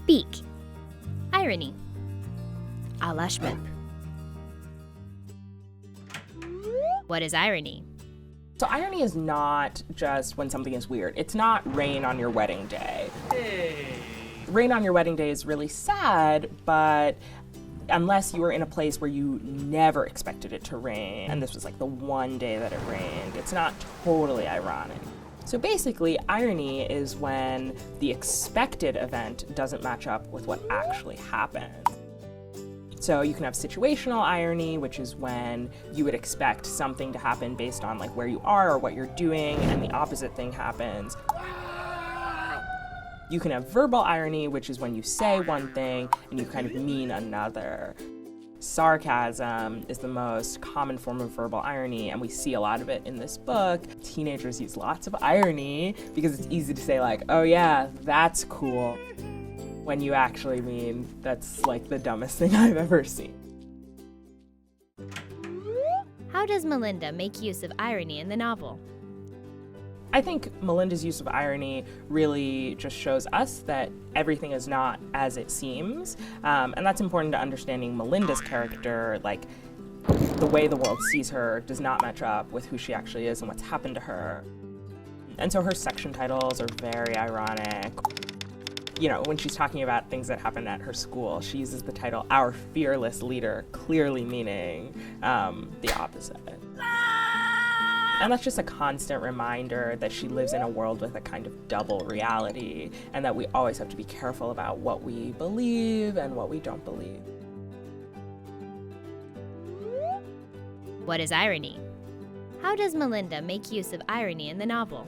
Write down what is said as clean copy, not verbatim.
Speak. Irony. A la Shmoop. What is irony? So irony is not just when something is weird. It's not rain on your wedding day. Hey. Rain on your wedding day is really sad, but unless you were in a place where you never expected it to rain, and this was like the one day that it rained, it's not totally ironic. So basically, irony is when the expected event doesn't match up with what actually happened. So you can have situational irony, which is when you would expect something to happen based on like where you are or what you're doing, and the opposite thing happens. You can have verbal irony, which is when you say one thing and you kind of mean another. Sarcasm is the most common form of verbal irony, and we see a lot of it in this book. Teenagers use lots of irony because it's easy to say like, oh yeah, that's cool, when you actually mean that's like the dumbest thing I've ever seen. How does Melinda make use of irony in the novel? I think Melinda's use of irony really just shows us that everything is not as it seems, and that's important to understanding Melinda's character. Like, the way the world sees her does not match up with who she actually is and what's happened to her. And so her section titles are very ironic. You know, when she's talking about things that happened at her school, she uses the title "Our Fearless Leader," clearly meaning the opposite. And that's just a constant reminder that she lives in a world with a kind of double reality, and that we always have to be careful about what we believe and what we don't believe. What is irony? How does Melinda make use of irony in the novel?